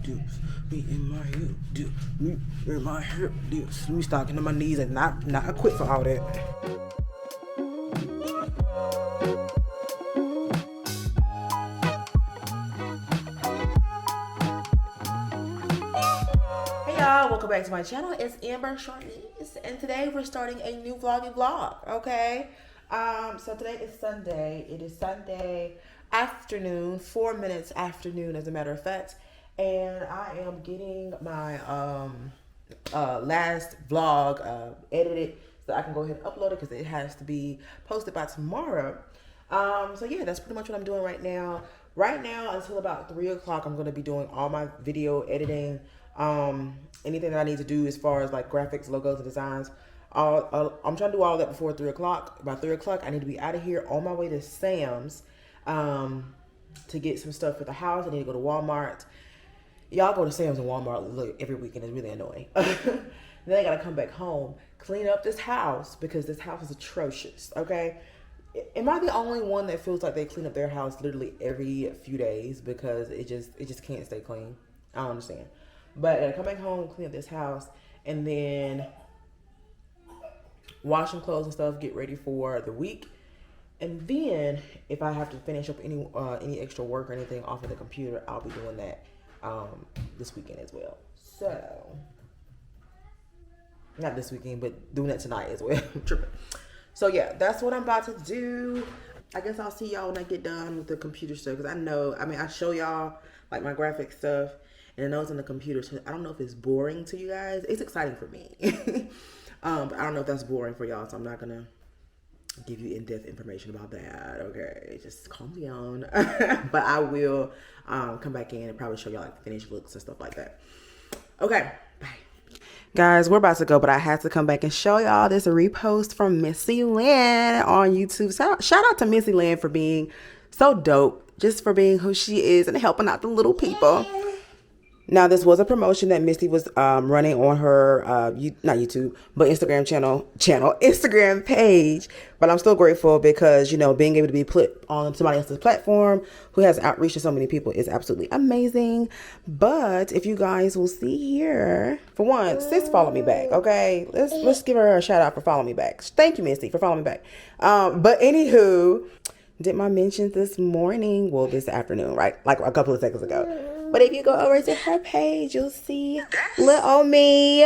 deuce. Me in my hip deuce. Me in my hip deuce. Let me start getting on my knees and not quit for all that. Hey y'all, welcome back to my channel. It's Ambersharniece, and today we're starting a new vlog, okay? So today is Sunday. It is Sunday afternoon, 4 minutes afternoon as a matter of fact, and I am getting my last vlog edited so I can go ahead and upload it because it has to be posted by tomorrow. So yeah, that's pretty much what I'm doing right now. Right now until about 3 o'clock, I'm going to be doing all my video editing, anything that I need to do as far as like graphics, logos, and designs. I'm trying to do all that before 3 o'clock. By 3 o'clock, I need to be out of here on my way to Sam's to get some stuff for the house. I need to go to Walmart. Y'all go to Sam's and Walmart look every weekend. It's really annoying. Then I got to come back home, clean up this house because this house is atrocious, okay? Am I the only one that feels like they clean up their house literally every few days because it just can't stay clean? I don't understand. But I gotta come back home, clean up this house, and then wash some clothes and stuff, get ready for the week. And then if I have to finish up any extra work or anything off of the computer, I'll be doing that this weekend as well. So not this weekend, but doing it tonight as well. I'm tripping. So yeah, that's what I'm about to do. I guess I'll see y'all when I get done with the computer stuff. Because I show y'all like my graphic stuff. And I know it's on the computer. So I don't know if it's boring to you guys. It's exciting for me. But I don't know if that's boring for y'all. So I'm not going to give you in-depth information about that. Okay, just calm down. But I will come back in and probably show y'all like finished looks and stuff like that. Okay, bye. Guys, we're about to go, but I had to come back and show y'all this repost from Missy Lynn on YouTube. Shout out to Missy Lynn for being so dope, just for being who she is and helping out the little people. Now, this was a promotion that Missy was running on her, not YouTube, but Instagram Instagram page. But I'm still grateful because, you know, being able to be put on somebody else's platform who has outreach to so many people is absolutely amazing. But if you guys will see here, for one, sis followed me back, okay? Let's give her a shout out for following me back. Thank you, Missy, for following me back. But anywho, did my mentions this morning, well, this afternoon, right? Like a couple of seconds ago. But if you go over to her page, you'll see little me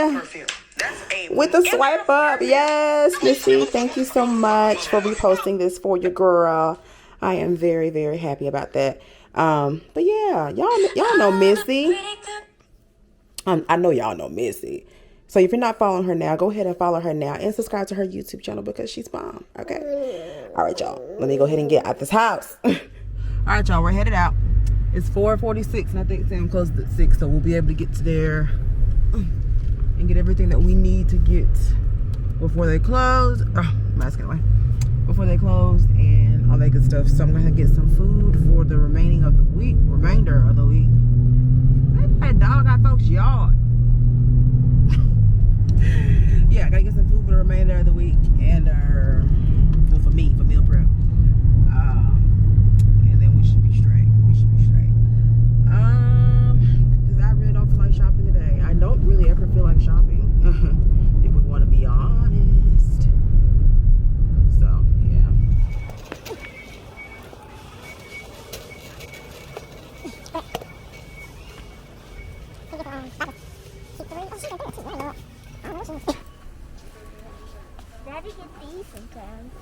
with the swipe up. Yes, Missy, thank you so much for reposting this for your girl. I am very, very happy about that. But yeah, y'all know Missy. I know y'all know Missy. So if you're not following her now, go ahead and follow her now and subscribe to her YouTube channel because she's bomb. Okay. All right, y'all. Let me go ahead and get out this house. All right, y'all. We're headed out. It's 4:46 and I think Sam closed at 6, so we'll be able to get to there and get everything that we need to get before they close. Oh, mask away. Before they close and all that good stuff. So I'm gonna get some food for the remainder of the week. That dog got folks' yard. Yeah, I gotta get some food for the remainder of the week and well, for me, for meal prep. And then we should be straight. Because I really don't feel like shopping today. I don't really ever feel like shopping, if we want to be honest. So, yeah. Daddy gets these sometimes.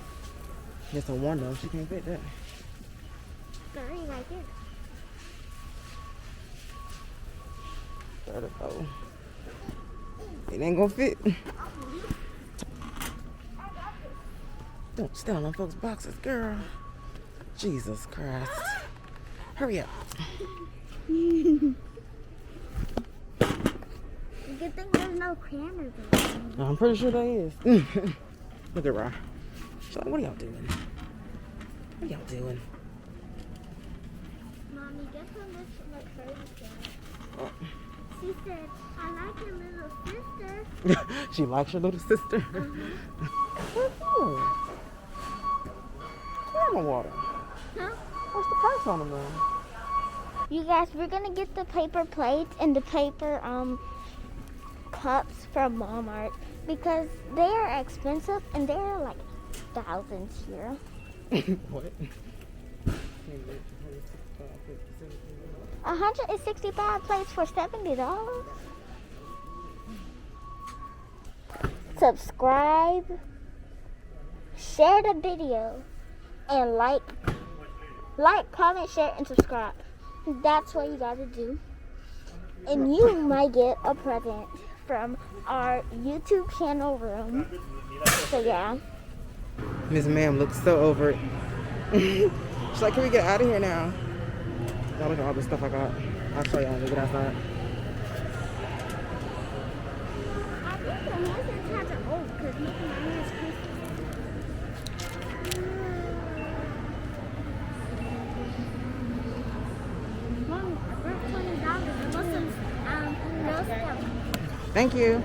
Just a one though, she can't fit that. No, right there. It ain't gonna fit. Don't steal on folks' boxes, girl. Jesus Christ. Hurry up. Good thing there's no cameras in. I'm pretty sure there is. Look at her. She's like, what are y'all doing? What are y'all doing? Mommy, guess what Miss McFurry said? She said, I like your little sister. She likes your little sister? What's doing? Caramel water. Huh? What's the price on them then? You guys, we're gonna get the paper plates and the paper cups from Walmart because they are expensive and they are like thousands here. What? 165 plates for $70. Subscribe, share the video, and like, comment, share, and subscribe. That's what you gotta do. And you might get a present from our YouTube channel room. So yeah. Miss Ma'am looks so over it. She's like, can we get out of here now? Y'all look at all the stuff I got. I'll show y'all when we get outside. I think the Hansons has an old because mine is Christmas. Mom, I brought $20. I bought some no stuff. Thank you.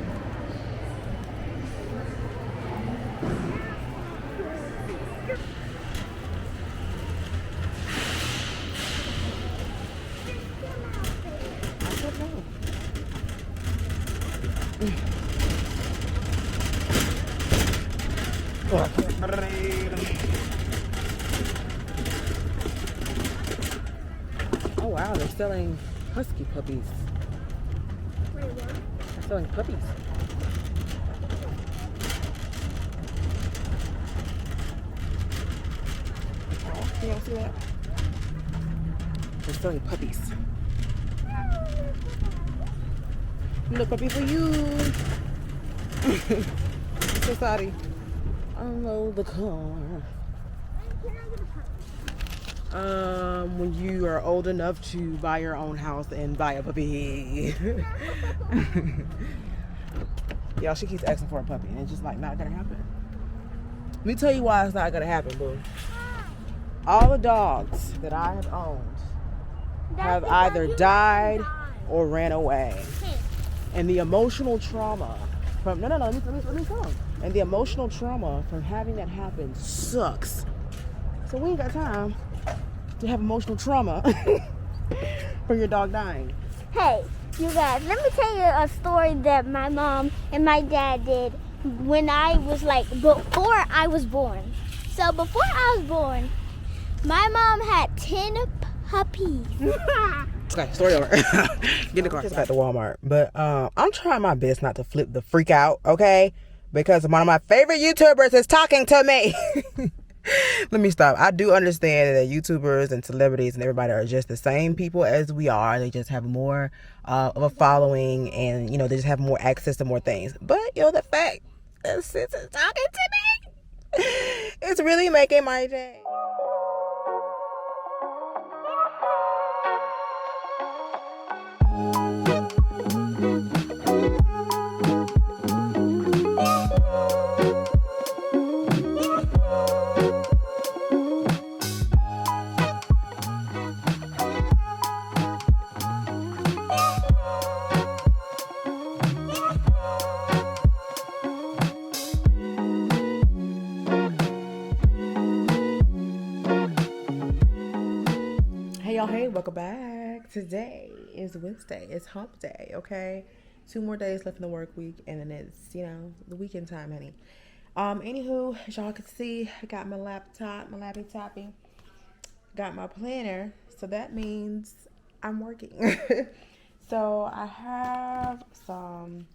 Oh wow, they're selling husky puppies. Wait, what? They're selling puppies. Oh, can y'all see that? They're selling puppies. Little puppy for you. I'm so sorry. Unload the car. Can I get a puppy? When you are old enough to buy your own house and buy a puppy. Y'all, she keeps asking for a puppy and it's just like not gonna happen. Let me tell you why it's not gonna happen, boo. All the dogs that I have owned have either died or ran away. And the emotional trauma from let me come. And the emotional trauma from having that happen sucks. So we ain't got time to have emotional trauma from your dog dying. Hey, you guys, let me tell you a story that my mom and my dad did when I was like, before I was born. So before I was born, my mom had 10 puppies. Okay, story over. Get in the car. Just back to Walmart. But I'm trying my best not to flip the freak out, okay? Because one of my favorite YouTubers is talking to me. Let me stop. I do understand that YouTubers and celebrities and everybody are just the same people as we are. They just have more of a following and, they just have more access to more things. But, the fact that Sis is talking to me, it's really making my day. Hey, welcome back. Today is Wednesday. It's hump day, okay? 2 more days left in the work week, and then it's, the weekend time, honey. Anywho, as y'all can see, I got my laptop, my lappy-toppy. Got my planner, so that means I'm working. So I have some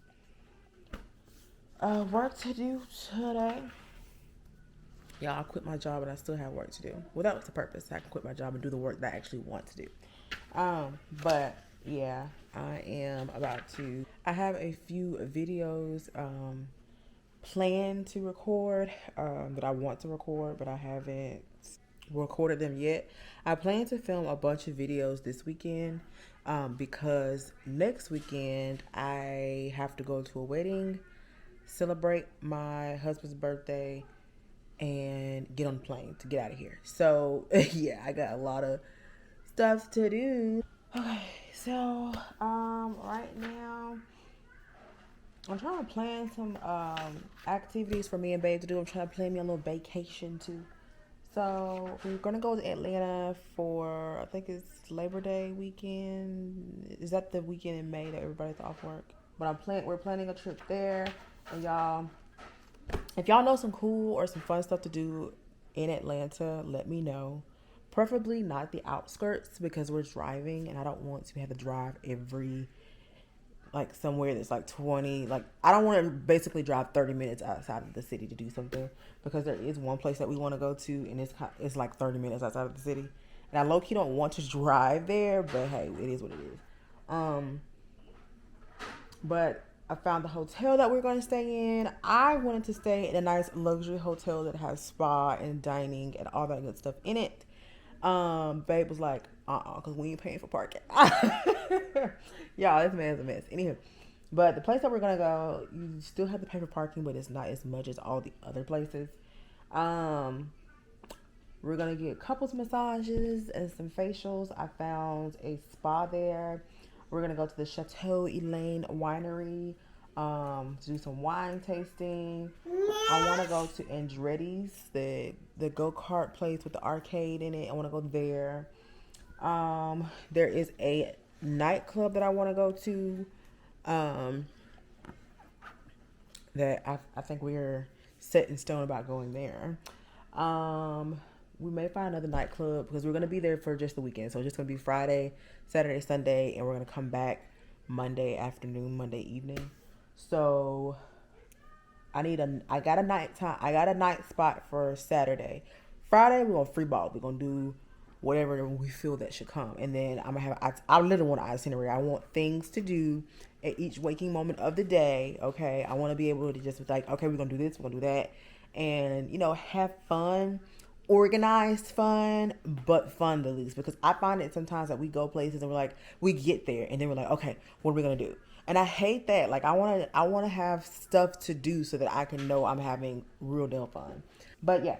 work to do today. Y'all, I quit my job and I still have work to do. Well, that was the purpose. I can quit my job and do the work that I actually want to do. But yeah, I am about to. I have a few videos planned to record that I want to record, but I haven't recorded them yet. I plan to film a bunch of videos this weekend because next weekend I have to go to a wedding, celebrate my husband's birthday, and get on the plane to get out of here. So yeah, I got a lot of stuff to do. Okay, so right now I'm trying to plan some activities for me and babe to do. I'm trying to plan me a little vacation too. So we're gonna go to Atlanta for, I think it's Labor Day weekend. Is that the weekend in May that everybody's off work? But we're planning a trip there, and y'all, if y'all know some cool or some fun stuff to do in Atlanta, let me know. Preferably not the outskirts, because we're driving and I don't want to have to drive every, like, somewhere that's like 20, like, I don't want to basically drive 30 minutes outside of the city to do something, because there is one place that we want to go to, and it's like 30 minutes outside of the city, and I low-key don't want to drive there, but hey, it is what it is. But I found the hotel that we're going to stay in. I wanted to stay in a nice luxury hotel that has spa and dining and all that good stuff in it. Babe was like, because we ain't paying for parking. Y'all, this man's a mess. Anywho, but the place that we're gonna go, you still have to pay for parking, but it's not as much as all the other places. We're gonna get couples massages and some facials. I found a spa there. We're gonna go to the Chateau Elaine Winery to do some wine tasting. I want to go to Andretti's, the go-kart place with the arcade in it. I want to go there. There is a nightclub that I want to go to that I think we're set in stone about going there. We may find another nightclub, because we're going to be there for just the weekend. So it's just going to be Friday, Saturday, Sunday, and we're going to come back Monday afternoon, Monday evening. So I got a night spot for Saturday. Friday we're gonna free ball. We're gonna do whatever we feel that should come, and then I'm gonna have. I literally want an itinerary. I want things to do at each waking moment of the day. Okay, I want to be able to just be like, okay, we're gonna do this, we're gonna do that, and have fun, organized fun, but fun at least. Because I find it sometimes that we go places and we're like, we get there and then we're like, okay, what are we gonna do? And I hate that. Like, I want to have stuff to do so that I can know I'm having real deal fun. But yeah,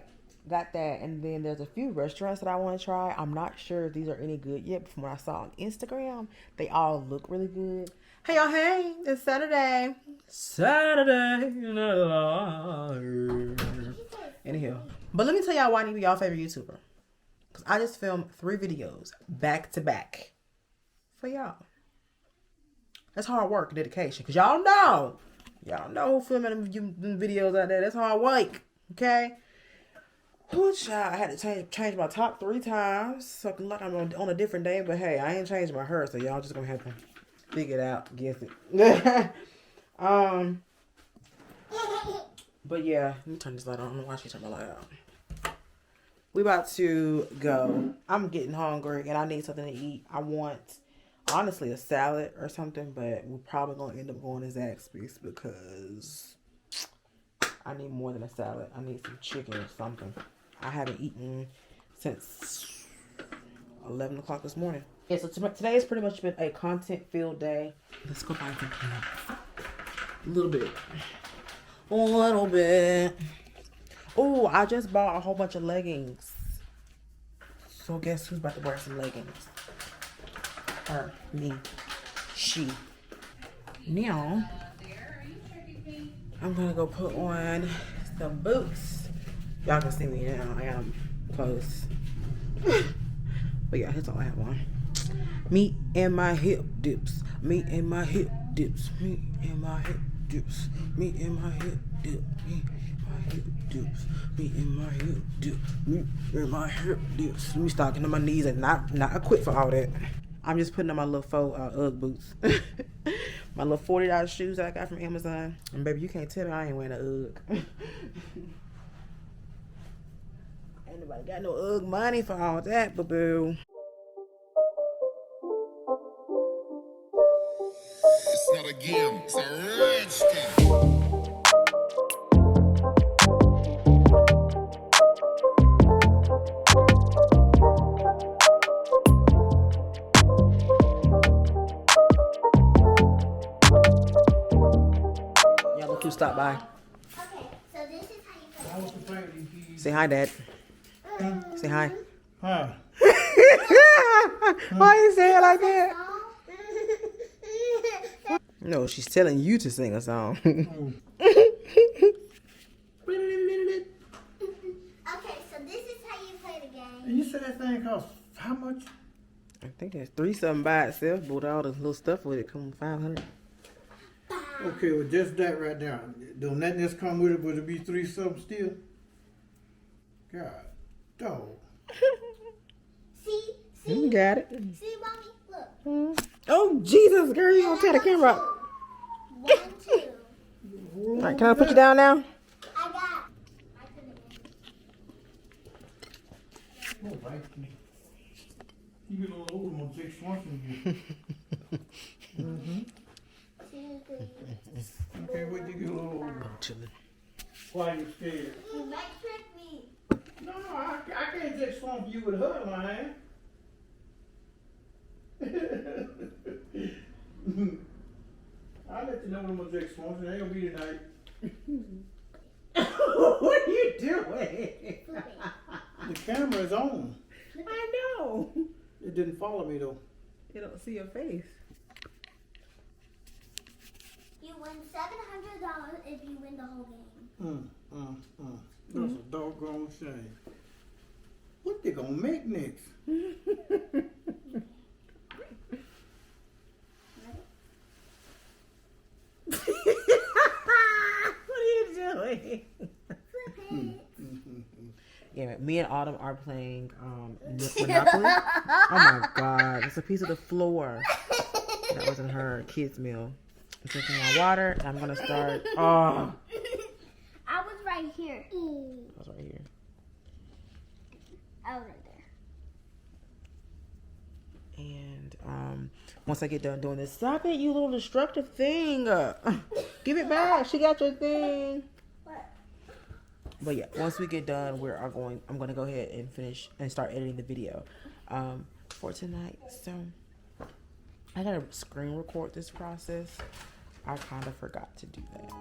got that. And then there's a few restaurants that I want to try. I'm not sure if these are any good yet, but from what I saw on Instagram, they all look really good. Hey y'all, hey, it's Saturday. Anyhow, but let me tell y'all why I need to be y'all favorite YouTuber. Because I just filmed 3 videos back to back for y'all. That's hard work and dedication. Because y'all know who filming them videos out there. That's hard work. Okay? Which I had to change my top 3 times. So I can look on a different day. But hey, I ain't changed my hair. So y'all just going to have to figure it out. Guess it. But yeah. Let me turn this light on. I don't know why she turned my light out. We about to go. I'm getting hungry. And I need something to eat. I want, honestly, a salad or something, but we're probably going to end up going to Zaxby's because I need more than a salad. I need some chicken or something. I haven't eaten since 11 o'clock this morning. Yeah, so today has pretty much been a content-filled day. Let's go buy some clothes. A little bit. Oh, I just bought a whole bunch of leggings. So guess who's about to wear some leggings? Her, me, she. Now, I'm gonna go put on some boots. Y'all can see me now. I got them close. But yeah, that's all I have on. Me and my hip dips. Me and my hip dips. Me and my hip dips. Me and my hip dip. Me and my hip dips. Me and my hip dip. Me and my hip dips. Let me start getting on my knees and not equipped for all that. I'm just putting on my little faux Ugg boots. My little $40 shoes that I got from Amazon. And baby, you can't tell me I ain't wearing an Ugg. Ain't nobody got no Ugg money for all that, boo-boo. It's not a game, it's a rich thing. Y'all look who stopped by. Okay, so this is how you put it. Say hi, Dad. Say hi. Huh. Why you say it like that? No, she's telling you to sing a song. Okay, so this is how you think there's 3 something by itself, but all the little stuff with it come 500. Okay, well, just that right there. Don't that just come with it? Would it be 3 something still? God, dog. See, You got it. see, mommy, look. Oh Jesus, girl, you gonna tear the camera up. 1, 2. All right, can I put you down now? I got. I couldn't. Oh, right. You get a little older, more Jake Swanson. 2, 3. Okay, when you get a little older. Chilling. Why you scared? You might trick me. No, I can't just swamp you with her line. I'll let you know when I'm gonna take swamps. It ain't gonna be tonight. What are you doing? The camera is on. I know. It didn't follow me though. You don't see your face. You win $700 if you win the whole game. That's a doggone shame. What they gonna make next? What are you doing? Yeah, me and Autumn are playing Monopoly. Oh my God, it's a piece of the floor. That wasn't her kids' meal. I'm drinking my water, and I'm gonna start. Oh, I was right here. I was right here. I was right there. And once I get done doing this, stop it, you little destructive thing. Give it back. She got your thing. What? But yeah, once we get done, I'm gonna go ahead and finish and start editing the video for tonight. So I gotta screen record this process. I kind of forgot to do that.